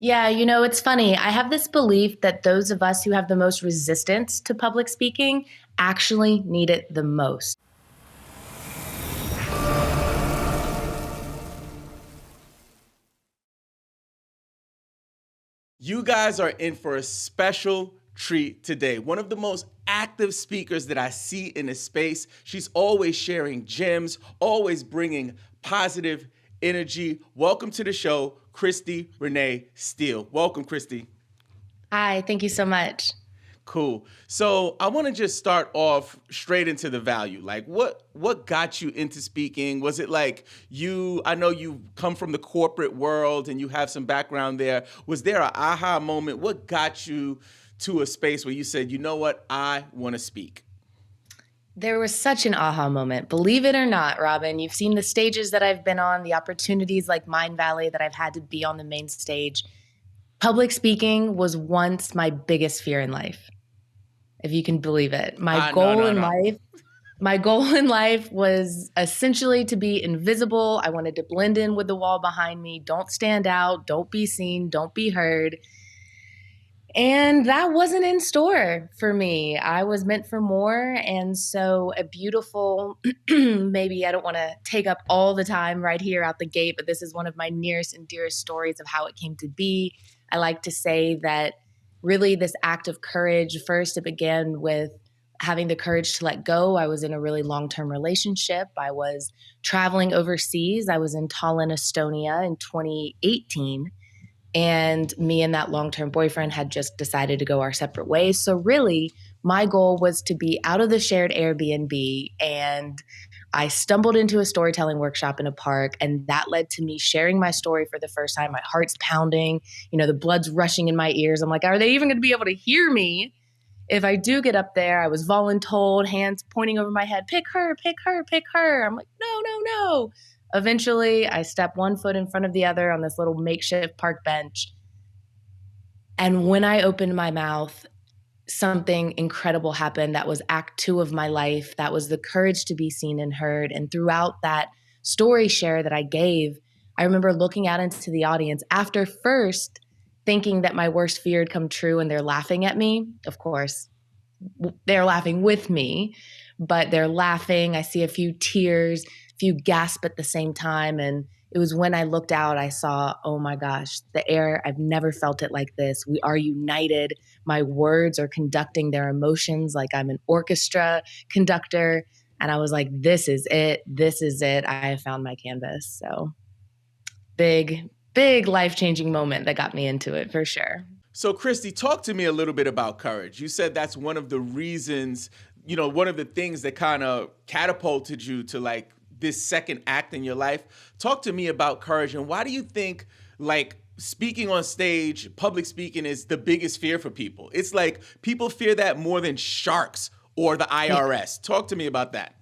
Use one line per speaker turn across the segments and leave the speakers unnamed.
Yeah, it's funny. I have this belief that those of us who have the most resistance to public speaking actually need it the most.
You guys are in for a special treat today. One of the most active speakers that I see in the space. She's always sharing gems, always bringing positive energy. Welcome to the show, Christy Renee Stehle. Welcome, Christy.
Hi, thank you so much.
Cool. So I want to just start off straight into the value. Like what got you into speaking? Was it like I know you come from the corporate world and you have some background there. Was there an aha moment? What got you to a space where you said, you know what, I want to speak?
There was such an aha moment. Believe it or not, Robin, you've seen the stages that I've been on, the opportunities like Mindvalley that I've had to be on the main stage. Public speaking was once my biggest fear in life, if you can believe it.
No, no, no.
My goal in life was essentially to be invisible. I wanted to blend in with the wall behind me. Don't stand out, don't be seen, don't be heard. And that wasn't in store for me. I was meant for more. And so, a beautiful, maybe I don't want to take up all the time right here out the gate, but this is one of my nearest and dearest stories of how it came to be. I like to say that really this act of courage, first, it began with having the courage to let go. I was in a really long term relationship. I was traveling overseas. I was in Tallinn, Estonia in 2018. And me and that long-term boyfriend had just decided to go our separate ways. So really, my goal was to be out of the shared Airbnb. And I stumbled into a storytelling workshop in a park, and that led to me sharing my story for the first time. My heart's pounding, the blood's rushing in my ears. I'm like, are they even going to be able to hear me if I do get up there? I was voluntold, hands pointing over my head, pick her, pick her, pick her. I'm like, no, no, no. Eventually, I step one foot in front of the other on this little makeshift park bench. And when I opened my mouth, something incredible happened. That was act two of my life. That was the courage to be seen and heard. And throughout that story share that I gave, I remember looking out into the audience after first thinking that my worst fear had come true and they're laughing at me. Of course, they're laughing with me, but they're laughing. I see a few tears, a few gasps at the same time. And it was when I looked out, I saw, oh my gosh, the air, I've never felt it like this. We are united. My words are conducting their emotions like I'm an orchestra conductor. And I was like, this is it. This is it. I have found my canvas. So big life-changing moment that got me into it for sure.
So, Christy, talk to me a little bit about courage. You said that's one of the reasons, one of the things that kind of catapulted you to like this second act in your life. Talk to me about courage, and why do you think like speaking on stage, public speaking is the biggest fear for people? It's like people fear that more than sharks or the IRS. Talk to me about that.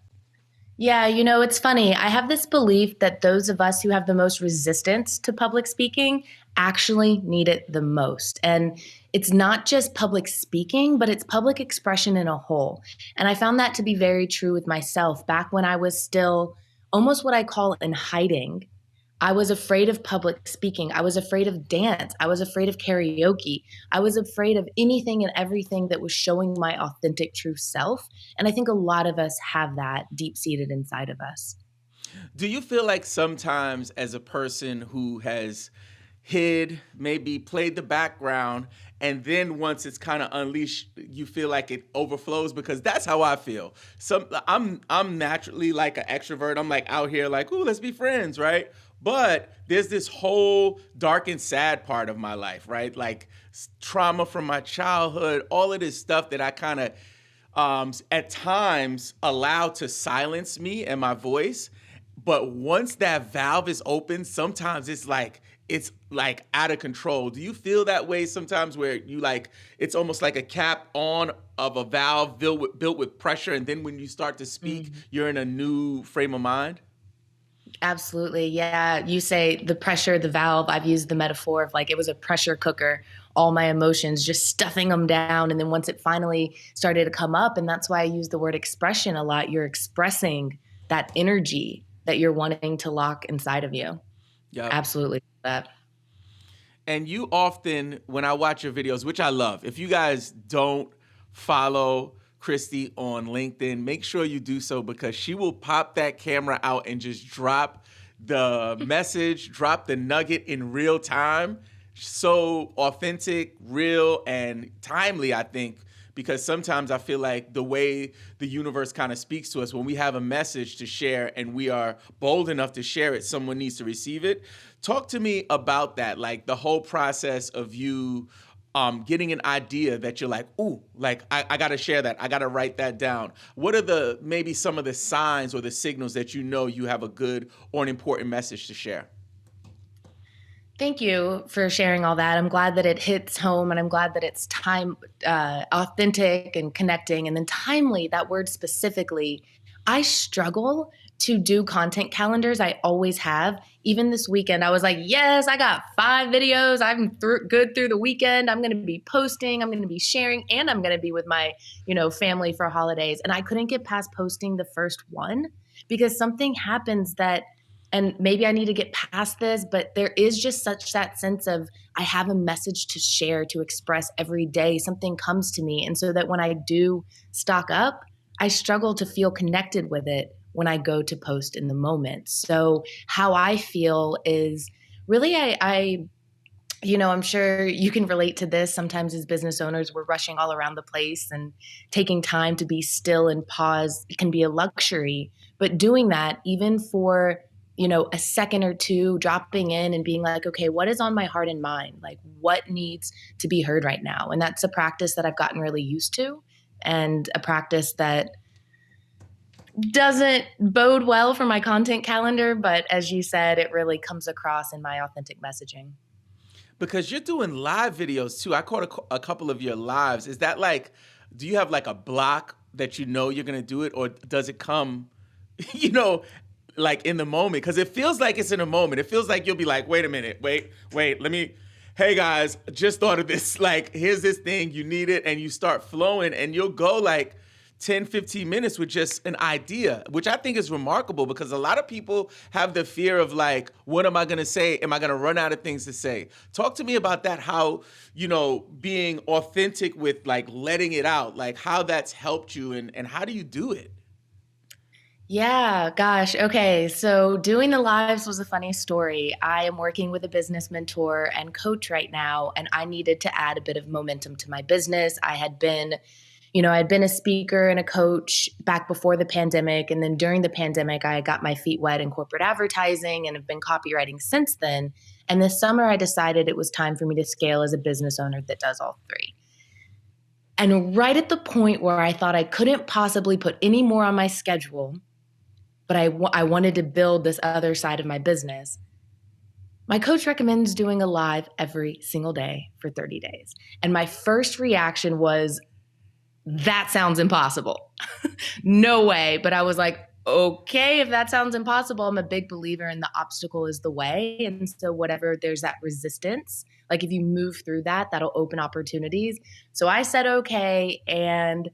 Yeah, it's funny. I have this belief that those of us who have the most resistance to public speaking actually need it the most. And it's not just public speaking, but it's public expression in a whole. And I found that to be very true with myself back when I was still almost what I call in hiding. I was afraid of public speaking. I was afraid of dance. I was afraid of karaoke. I was afraid of anything and everything that was showing my authentic true self. And I think a lot of us have that deep seated inside of us.
Do you feel like sometimes as a person who has hid, maybe played the background, and then once it's kind of unleashed, you feel like it overflows? Because that's how I feel. I'm naturally like an extrovert. I'm like out here like, ooh, let's be friends, right? But there's this whole dark and sad part of my life, right? Like trauma from my childhood, all of this stuff that I kind of at times allow to silence me and my voice. But once that valve is open, sometimes it's like out of control. Do you feel that way sometimes where you like it's almost like a cap on of a valve built with pressure, and then when you start to speak, you're in a new frame of mind?
Absolutely. Yeah. You say the pressure, the valve. I've used the metaphor of like it was a pressure cooker, all my emotions, just stuffing them down. And then once it finally started to come up, and that's why I use the word expression a lot, you're expressing that energy that you're wanting to lock inside of you.
Yep.
Absolutely. That.
And you often, when I watch your videos, which I love, if you guys don't follow Christy on LinkedIn, make sure you do so, because she will pop that camera out and just drop the message, drop the nugget in real time. So authentic, real, and timely, I think, because sometimes I feel like the way the universe kind of speaks to us, when we have a message to share and we are bold enough to share it, someone needs to receive it. Talk to me about that, like the whole process of you getting an idea that you're like, ooh, like I got to share that. I got to write that down. What are maybe some of the signs or the signals that you know you have a good or an important message to share?
Thank you for sharing all that. I'm glad that it hits home, and I'm glad that it's authentic and connecting, and then timely. That word specifically, I struggle to do content calendars. I always have. Even this weekend, I was like, yes, I got 5 videos. I'm good through the weekend. I'm going to be posting. I'm going to be sharing, and I'm going to be with my, family for holidays. And I couldn't get past posting the first one because something happens that, and maybe I need to get past this, but there is just such that sense of I have a message to share, to express every day. Something comes to me. And so that when I do stock up, I struggle to feel connected with it when I go to post in the moment. So how I feel is really, I'm sure you can relate to this. Sometimes as business owners, we're rushing all around the place, and taking time to be still and pause can be a luxury. But doing that, even for a second or two, dropping in and being like, okay, what is on my heart and mind? Like, what needs to be heard right now? And that's a practice that I've gotten really used to, and a practice that doesn't bode well for my content calendar. But as you said, it really comes across in my authentic messaging.
Because you're doing live videos too. I caught a couple of your lives. Is that like, do you have like a block that you know you're going to do it, or does it come, you know, like in the moment? Because it feels like it's in a moment. It feels like you'll be like, wait a minute, wait, hey guys, just thought of this. Like, here's this thing, you need it. And you start flowing, and you'll go like 10, 15 minutes with just an idea, which I think is remarkable, because a lot of people have the fear of like, what am I going to say? Am I going to run out of things to say? Talk to me about that, how, being authentic with like letting it out, like how that's helped you, and how do you do it?
Yeah, gosh. Okay. So doing the lives was a funny story. I am working with a business mentor and coach right now, and I needed to add a bit of momentum to my business. I'd been a speaker and a coach back before the pandemic. And then during the pandemic, I got my feet wet in corporate advertising and have been copywriting since then. And this summer, I decided it was time for me to scale as a business owner that does all three. And right at the point where I thought I couldn't possibly put any more on my schedule, but I wanted to build this other side of my business, my coach recommends doing a live every single day for 30 days. And my first reaction was, that sounds impossible. No way. But I was like, okay, if that sounds impossible, I'm a big believer in the obstacle is the way. And so whatever, there's that resistance. Like if you move through that, that'll open opportunities. So I said, okay. And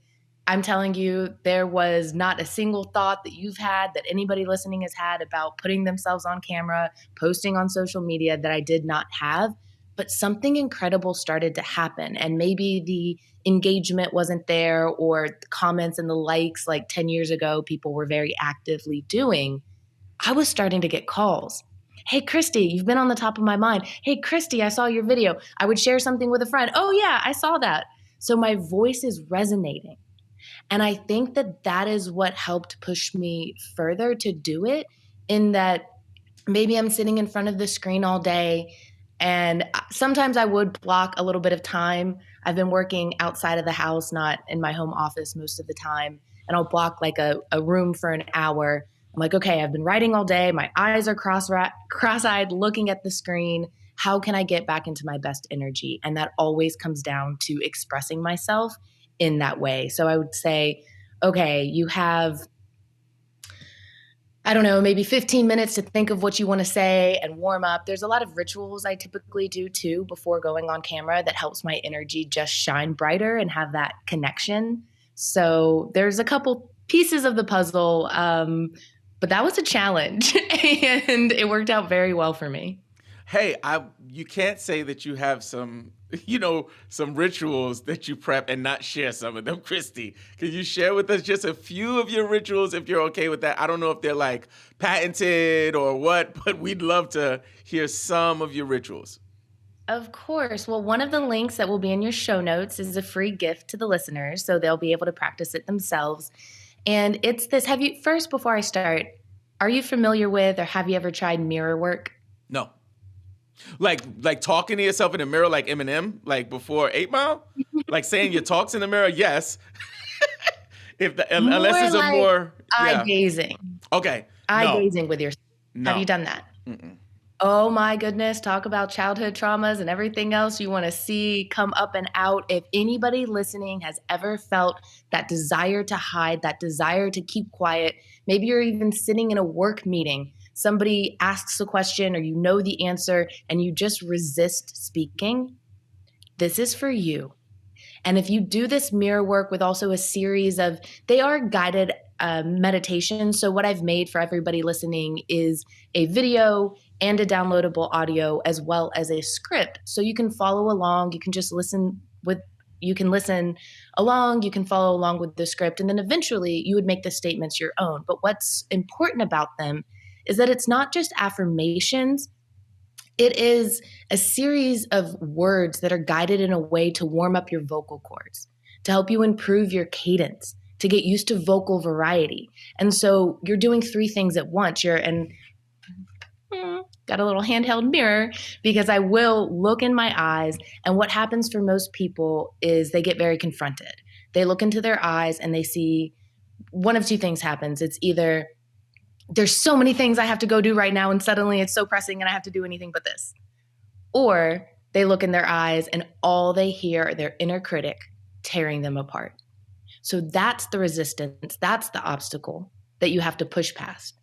I'm telling you, there was not a single thought that you've had, that anybody listening has had, about putting themselves on camera, posting on social media, that I did not have. But something incredible started to happen. And maybe the engagement wasn't there, or the comments and the likes like 10 years ago people were very actively doing. I was starting to get calls. Hey, Christy, you've been on the top of my mind. Hey, Christy, I saw your video. I would share something with a friend. Oh, yeah, I saw that. So my voice is resonating. And I think that that is what helped push me further to do it, in that maybe I'm sitting in front of the screen all day, and sometimes I would block a little bit of time. I've been working outside of the house, not in my home office most of the time. And I'll block like a room for an hour. I'm like, okay, I've been writing all day. My eyes are cross-eyed looking at the screen. How can I get back into my best energy? And that always comes down to expressing myself in that way. So I would say, okay, you have, I don't know, maybe 15 minutes to think of what you want to say and warm up. There's a lot of rituals I typically do too before going on camera that helps my energy just shine brighter and have that connection. So there's a couple pieces of the puzzle, but that was a challenge and it worked out very well for me.
Hey, you can't say that you have some, some rituals that you prep and not share some of them, Christy. Can you share with us just a few of your rituals if you're okay with that? I don't know if they're like patented or what, but we'd love to hear some of your rituals.
Of course. Well, one of the links that will be in your show notes is a free gift to the listeners, so they'll be able to practice it themselves. And it's this. First, before I start, are you familiar with or have you ever tried mirror work?
No. Like talking to yourself in the mirror like Eminem, like before 8 Mile? Like saying your talks in the mirror? Yes. Unless
More
it's a
like
more,
eye
yeah.
gazing.
Okay.
Eye
No.
gazing with yourself. Have you
No.
done that?
Mm-mm.
Oh my goodness, talk about childhood traumas and everything else you want to see come up and out. If anybody listening has ever felt that desire to hide, that desire to keep quiet, maybe you're even sitting in a work meeting, somebody asks a question or you know the answer and you just resist speaking, this is for you. And if you do this mirror work with also a series of, they are guided meditations. So, what I've made for everybody listening is a video and a downloadable audio as well as a script. So, you can follow along. You can just you can listen along, you can follow along with the script, and then eventually you would make the statements your own. But what's important about them is that it's not just affirmations, it is a series of words that are guided in a way to warm up your vocal cords, to help you improve your cadence, to get used to vocal variety. And so you're doing three things at once. Got a little handheld mirror because I will look in my eyes. And what happens for most people is they get very confronted. They look into their eyes and they see one of two things happens. It's either there's so many things I have to go do right now, and suddenly it's so pressing and I have to do anything but this. Or they look in their eyes and all they hear are their inner critic tearing them apart. So that's the resistance, that's the obstacle that you have to push past.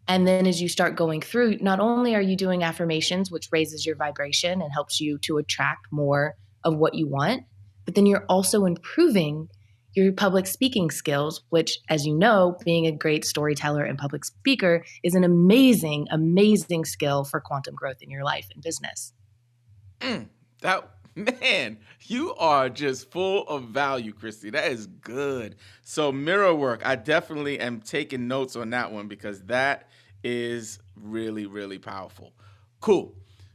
And then as you start going through, not only are you doing affirmations, which raises your vibration and helps you to attract more of what you want, but then you're also improving your public speaking skills, which, as you know, being a great storyteller and public speaker is an amazing, amazing skill for quantum growth in your life and business.
Man, you are just full of value, Christy. That is good. So mirror work, I definitely am taking notes on that one because that is really, really powerful. Cool.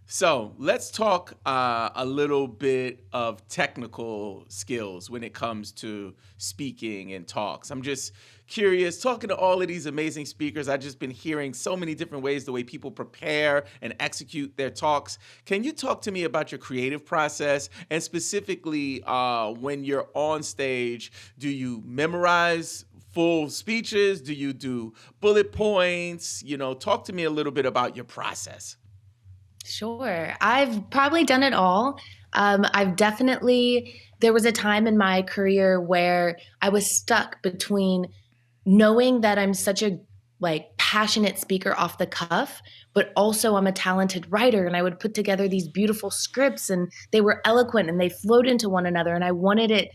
So let's talk a little bit of technical skills when it comes to speaking and talks. I'm just curious, talking to all of these amazing speakers, I've just been hearing so many different ways the way people prepare and execute their talks. Can you talk to me about your creative process and specifically when you're on stage, do you memorize full speeches? Do you do bullet points? Talk to me a little bit about your process.
Sure. I've probably done it all. There was a time in my career where I was stuck between knowing that I'm such a passionate speaker off the cuff, but also I'm a talented writer and I would put together these beautiful scripts and they were eloquent and they flowed into one another and I wanted it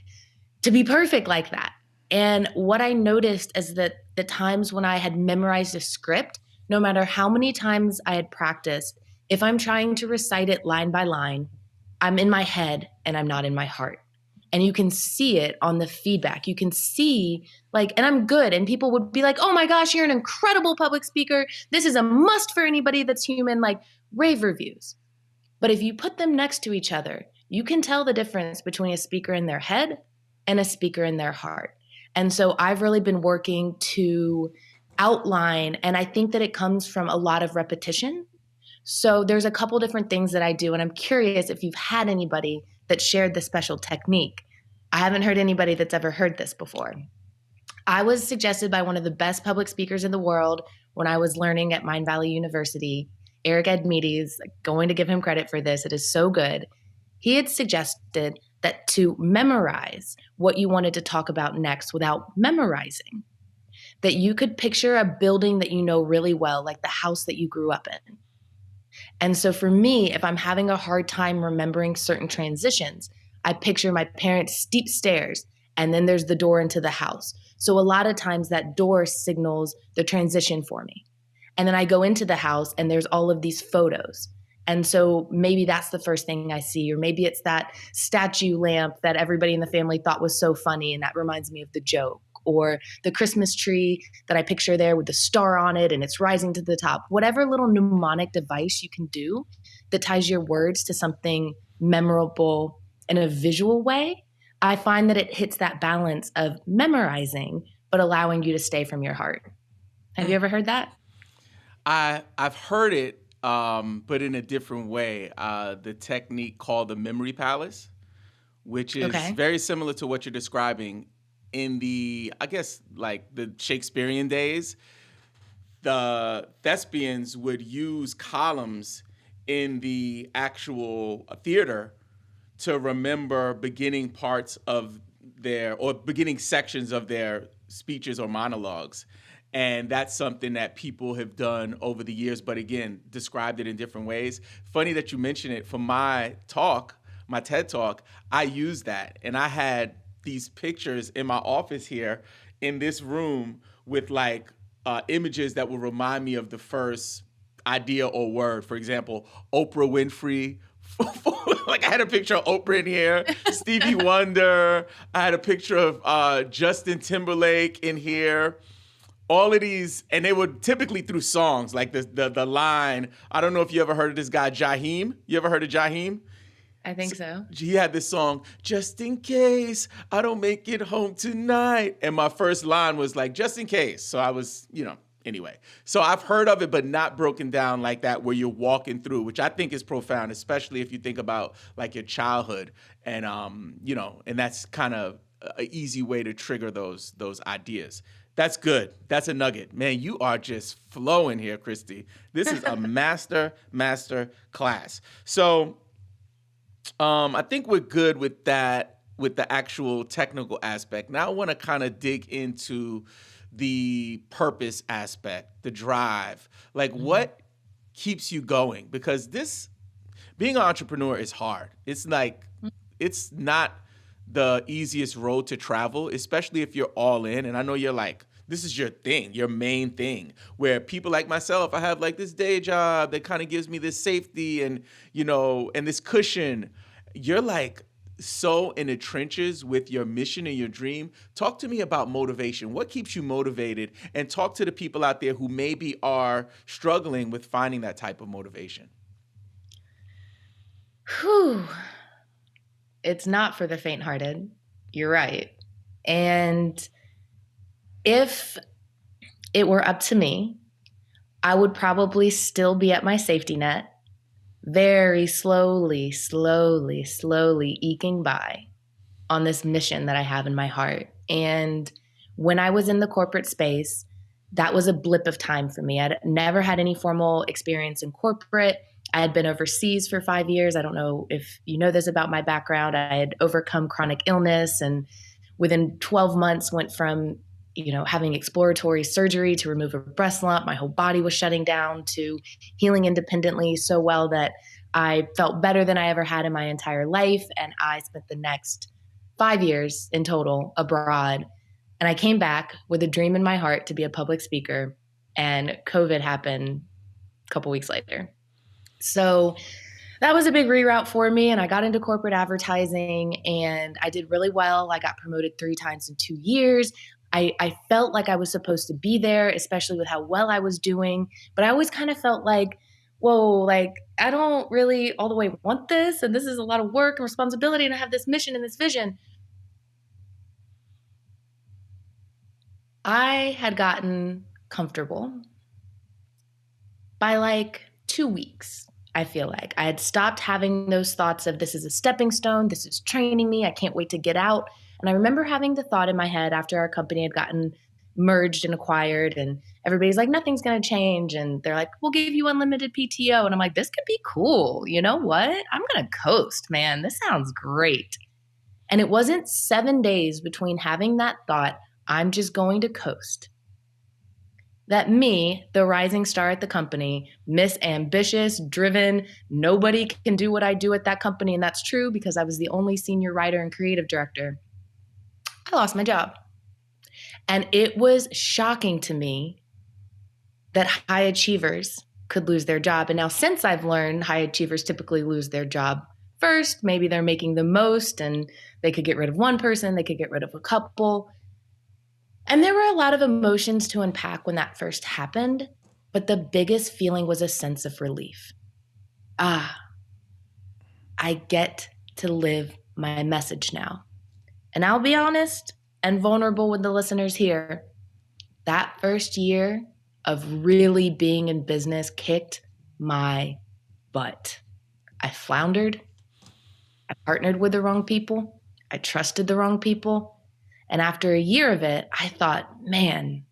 to be perfect like that. And what I noticed is that the times when I had memorized a script, no matter how many times I had practiced, if I'm trying to recite it line by line, I'm in my head and I'm not in my heart. And you can see it on the feedback. You can see, and I'm good. And people would be like, oh my gosh, you're an incredible public speaker. This is a must for anybody that's human, rave reviews. But if you put them next to each other, you can tell the difference between a speaker in their head and a speaker in their heart. And so I've really been working to outline, and I think that it comes from a lot of repetition. So there's a couple different things that I do, and I'm curious if you've had anybody that shared this special technique. I haven't heard anybody that's ever heard this before. I was suggested by one of the best public speakers in the world when I was learning at Mindvalley University, Eric Edmeades, going to give him credit for this. It is so good. He had suggested that to memorize what you wanted to talk about next without memorizing, that you could picture a building that you know really well, like the house that you grew up in. And so for me, if I'm having a hard time remembering certain transitions, I picture my parents' steep stairs, and then there's the door into the house. So a lot of times that door signals the transition for me. And then I go into the house and there's all of these photos. And so maybe that's the first thing I see, or maybe it's that statue lamp that everybody in the family thought was so funny, and that reminds me of the joke, or the Christmas tree that I picture there with the star on it and it's rising to the top. Whatever little mnemonic device you can do that ties your words to something memorable in a visual way, I find that it hits that balance of memorizing, but allowing you to stay from your heart. Have you ever heard that?
I've heard it, but in a different way. The technique called the memory palace, which is
Okay.
very similar to what you're describing. In the, I guess, like the Shakespearean days, the thespians would use columns in the actual theater to remember beginning parts of their, or beginning sections of their speeches or monologues. And that's something that people have done over the years, but again, described it in different ways. Funny that you mention it. For my talk, my TED talk, I used that. And I had these pictures in my office here in this room with like images that will remind me of the first idea or word. For example, Oprah Winfrey. Like I had a picture of Oprah in here, Stevie Wonder. I had a picture of Justin Timberlake in here. All of these, and they were typically through songs, like the line. I don't know if you ever heard of this guy Jaheim. You ever heard of Jaheim?
I think so.
He had this song, just in case I don't make it home tonight. And my first line was like, just in case. So I was, anyway. So I've heard of it, but not broken down like that, where you're walking through, which I think is profound, especially if you think about like your childhood. And, and that's kind of an easy way to trigger those ideas. That's good. That's a nugget. Man, you are just flowing here, Christy. This is a master class. So, I think we're good with that, with the actual technical aspect. Now I want to kind of dig into the purpose aspect, the drive. Like what keeps you going? Because being an entrepreneur is hard. It's like, it's not the easiest road to travel, especially if you're all in. And I know you're like, this is your thing, your main thing, where people like myself, I have like this day job that kind of gives me this safety and, and this cushion. You're like so in the trenches with your mission and your dream. Talk to me about motivation. What keeps you motivated? And talk to the people out there who maybe are struggling with finding that type of motivation.
Whew. It's not for the faint-hearted. You're right. And if it were up to me, I would probably still be at my safety net, very slowly eking by on this mission that I have in my heart. And when I was in the corporate space, that was a blip of time for me. I'd never had any formal experience in corporate. I had been overseas for 5 years. I don't know if you know this about my background. I had overcome chronic illness, and within 12 months went from having exploratory surgery to remove a breast lump. My whole body was shutting down, to healing independently so well that I felt better than I ever had in my entire life. And I spent the next 5 years in total abroad. And I came back with a dream in my heart to be a public speaker. And COVID happened a couple weeks later. So that was a big reroute for me. And I got into corporate advertising and I did really well. I got promoted 3 times in 2 years. I felt like I was supposed to be there, especially with how well I was doing. But I always kind of felt like, whoa, like I don't really all the way want this. And this is a lot of work and responsibility. And I have this mission and this vision. I had gotten comfortable by like 2 weeks. I feel like I had stopped having those thoughts of this is a stepping stone. This is training me. I can't wait to get out. And I remember having the thought in my head after our company had gotten merged and acquired, and everybody's like, nothing's going to change. And they're like, we'll give you unlimited PTO. And I'm like, this could be cool. You know what? I'm going to coast, man. This sounds great. And it wasn't 7 days between having that thought, I'm just going to coast, that me, the rising star at the company, Miss Ambitious, driven, nobody can do what I do at that company. And that's true because I was the only senior writer and creative director. I lost my job. And it was shocking to me that high achievers could lose their job. And now, since I've learned high achievers typically lose their job first, maybe they're making the most and they could get rid of one person, they could get rid of a couple. And there were a lot of emotions to unpack when that first happened, but the biggest feeling was a sense of relief. Ah, I get to live my message now. And I'll be honest and vulnerable with the listeners here. That first year of really being in business kicked my butt. I floundered. I partnered with the wrong people. I trusted the wrong people. And after a year of it, I thought, man,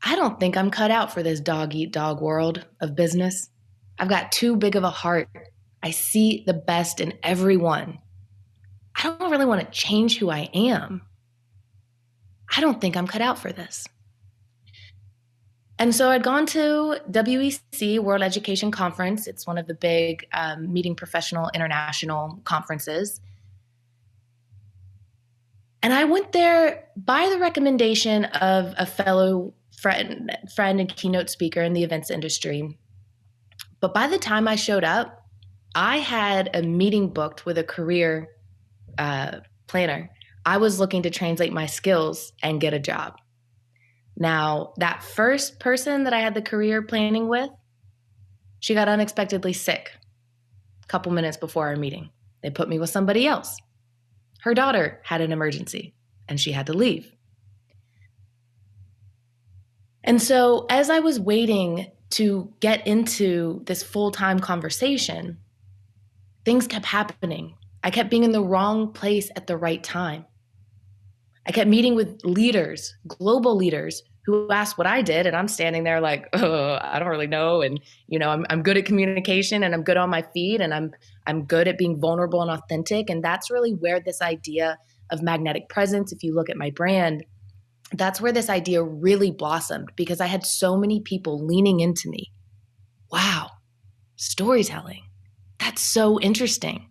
I don't think I'm cut out for this dog eat dog world of business. I've got too big of a heart. I see the best in everyone. I don't really want to change who I am. I don't think I'm cut out for this. And so I'd gone to WEC, World Education Conference. It's one of the big meeting professional international conferences. And I went there by the recommendation of a fellow friend and keynote speaker in the events industry. But by the time I showed up, I had a meeting booked with a career planner. I was looking to translate my skills and get a job. Now, that first person that I had the career planning with, she got unexpectedly sick a couple minutes before our meeting. They put me with somebody else. Her daughter had an emergency and she had to leave. And so as I was waiting to get into this full-time conversation, things kept happening. I kept being in the wrong place at the right time. I kept meeting with leaders, global leaders, who asked what I did, and I'm standing there like, I don't really know. And I'm good at communication, and I'm good on my feet, and I'm good at being vulnerable and authentic. And that's really where this idea of magnetic presence, if you look at my brand, that's where this idea really blossomed, because I had so many people leaning into me. Wow, storytelling. That's so interesting.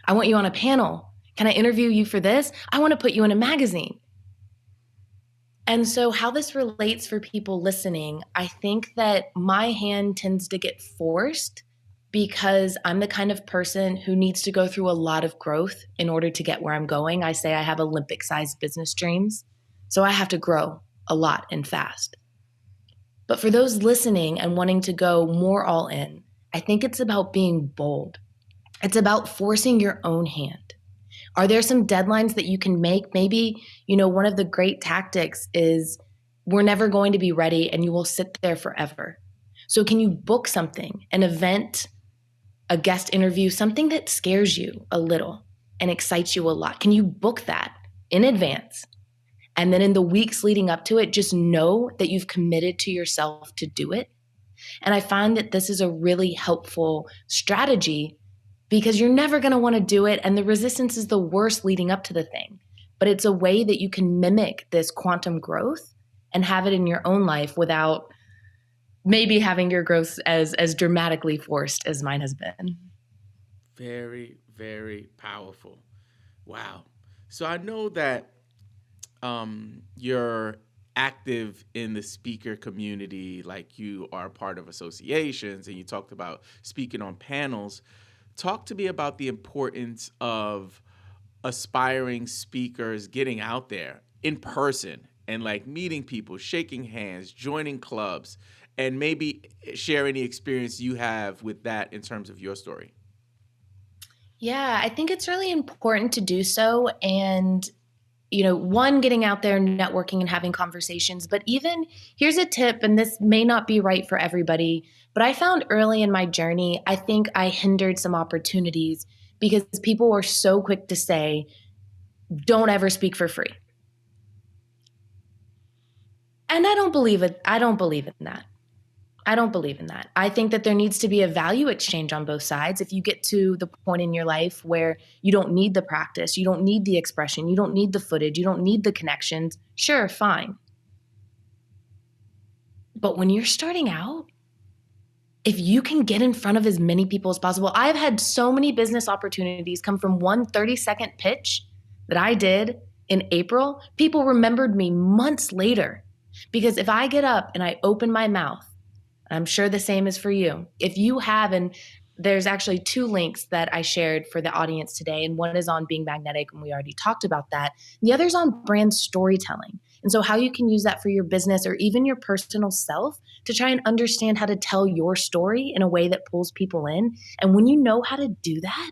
I want you on a panel. Can I interview you for this? I want to put you in a magazine. And so how this relates for people listening, I think that my hand tends to get forced because I'm the kind of person who needs to go through a lot of growth in order to get where I'm going. I say I have Olympic-sized business dreams, so I have to grow a lot and fast. But for those listening and wanting to go more all in, I think it's about being bold. It's about forcing your own hand. Are there some deadlines that you can make? Maybe, one of the great tactics is we're never going to be ready and you will sit there forever. So can you book something, an event, a guest interview, something that scares you a little and excites you a lot? Can you book that in advance? And then in the weeks leading up to it, just know that you've committed to yourself to do it. And I find that this is a really helpful strategy, because you're never going to want to do it, and the resistance is the worst leading up to the thing. But it's a way that you can mimic this quantum growth and have it in your own life without maybe having your growth as dramatically forced as mine has been.
Very, very powerful. Wow. So I know that you're active in the speaker community, like you are part of associations, and you talked about speaking on panels. Talk to me about the importance of aspiring speakers getting out there in person and like meeting people, shaking hands, joining clubs, and maybe share any experience you have with that in terms of your story.
Yeah, I think it's really important to do so. And one, getting out there, networking and having conversations. But even here's a tip, and this may not be right for everybody, but I found early in my journey, I think I hindered some opportunities because people were so quick to say, don't ever speak for free. And I don't believe it. I don't believe in that. I think that there needs to be a value exchange on both sides. If you get to the point in your life where you don't need the practice, you don't need the expression, you don't need the footage, you don't need the connections, sure, fine. But when you're starting out, if you can get in front of as many people as possible, I've had so many business opportunities come from one 30-second pitch that I did in April. People remembered me months later, because if I get up and I open my mouth, I'm sure the same is for you. If you have, and there's actually 2 links that I shared for the audience today, and one is on being magnetic, and we already talked about that. The other's on brand storytelling. And so how you can use that for your business or even your personal self to try and understand how to tell your story in a way that pulls people in. And when you know how to do that,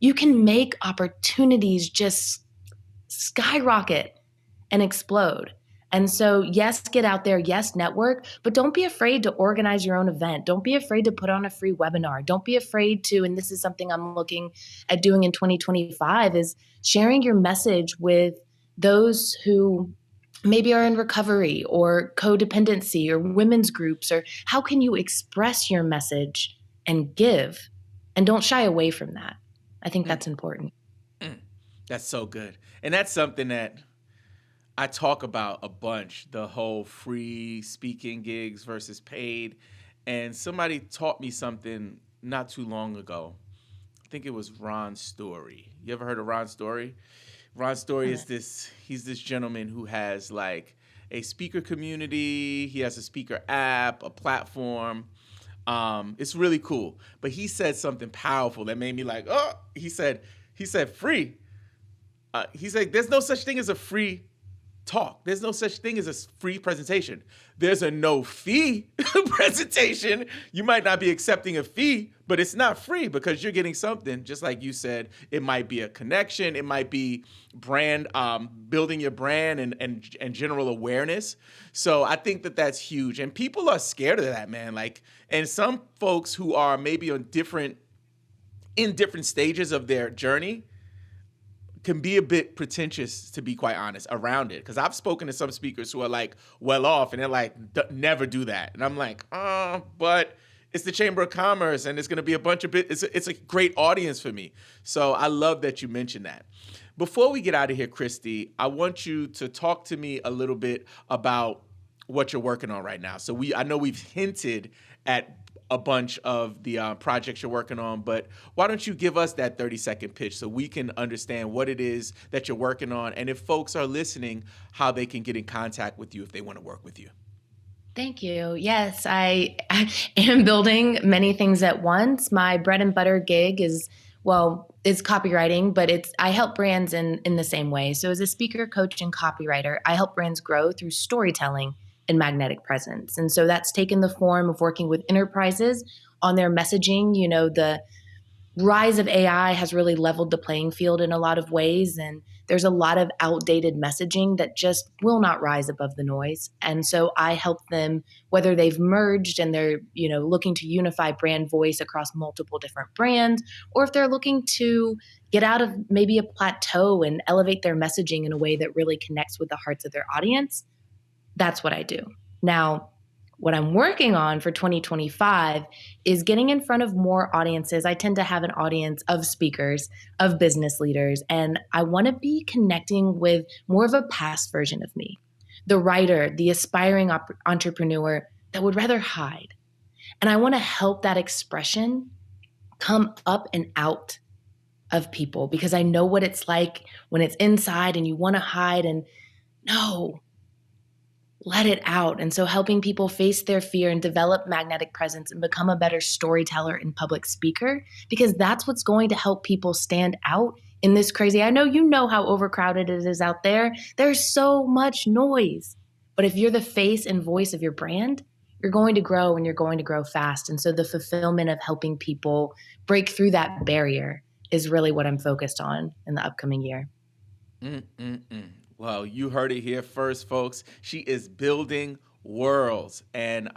you can make opportunities just skyrocket and explode. And so, yes, get out there, yes, network, but don't be afraid to organize your own event. Don't be afraid to put on a free webinar. Don't be afraid to, and this is something I'm looking at doing in 2025, is sharing your message with those who maybe are in recovery or codependency or women's groups, or how can you express your message and give? And don't shy away from that. I think
Mm,
that's important.
mm. That's so good. And that's something that I talk about a bunch, the whole free speaking gigs versus paid. And somebody taught me something not too long ago. I think it was Ron Story. You ever heard of Ron Story? Ron Story is he's this gentleman who has like a speaker community, he has a speaker app, a platform. It's really cool. But he said something powerful that made me like, oh, he said free. He's like, there's no such thing as a free talk. There's no such thing as a free presentation. There's a no fee presentation. You might not be accepting a fee, but it's not free because you're getting something. Just like you said, it might be a connection. It might be brand, building your brand and general awareness. So I think that that's huge. And people are scared of that, man. Like, and some folks who are maybe in different stages of their journey can be a bit pretentious, to be quite honest, around it. Because I've spoken to some speakers who are like well off and they're like, never do that. And I'm like, but it's the Chamber of Commerce and it's going to be a bunch of it's a great audience for me. So I love that you mentioned that. Before we get out of here, Christy, I want you to talk to me a little bit about what you're working on right now. So I know we've hinted at a bunch of the projects you're working on, but why don't you give us that 30-second pitch so we can understand what it is that you're working on, and if folks are listening, how they can get in contact with you if they want to work with you.
Thank you. Yes, I am building many things at once. My bread and butter gig is, well, is copywriting, but I help brands in the same way. So as a speaker, coach, and copywriter, I help brands grow through storytelling and magnetic presence. And so that's taken the form of working with enterprises on their messaging. You know, the rise of AI has really leveled the playing field in a lot of ways. And there's a lot of outdated messaging that just will not rise above the noise. And so I help them, whether they've merged and they're, looking to unify brand voice across multiple different brands, or if they're looking to get out of maybe a plateau and elevate their messaging in a way that really connects with the hearts of their audience. That's what I do. Now, what I'm working on for 2025 is getting in front of more audiences. I tend to have an audience of speakers, of business leaders, and I want to be connecting with more of a past version of me, the writer, the aspiring entrepreneur that would rather hide. And I want to help that expression come up and out of people, because I know what it's like when it's inside and you want to hide, and no, let it out. And so helping people face their fear and develop magnetic presence and become a better storyteller and public speaker, because that's what's going to help people stand out in this crazy. I know you know how overcrowded it is out there. There's so much noise. But if you're the face and voice of your brand, you're going to grow, and you're going to grow fast. And so the fulfillment of helping people break through that barrier is really what I'm focused on in the upcoming year.
Mm-mm-mm. Well, you heard it here first, folks. She is building worlds. And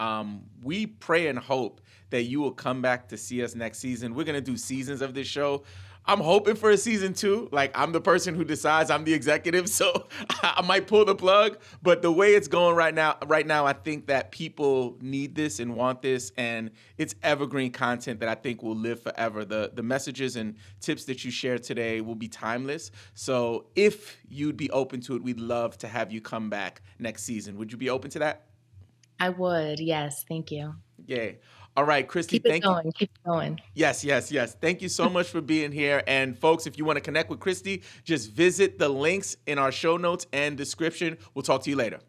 we pray and hope that you will come back to see us next season. We're going to do seasons of this show. I'm hoping for a season 2. Like, I'm the person who decides. I'm the executive, so I might pull the plug. But the way it's going right now, I think that people need this and want this, and it's evergreen content that I think will live forever. The messages and tips that you shared today will be timeless. So if you'd be open to it, we'd love to have you come back next season. Would you be open to that?
I would. Yes. Thank you.
Yay. All right, Christy,
Keep it
thank you.
going. Keep it going.
Yes. Thank you so much for being here. And folks, if you want to connect with Christy, just visit the links in our show notes and description. We'll talk to you later.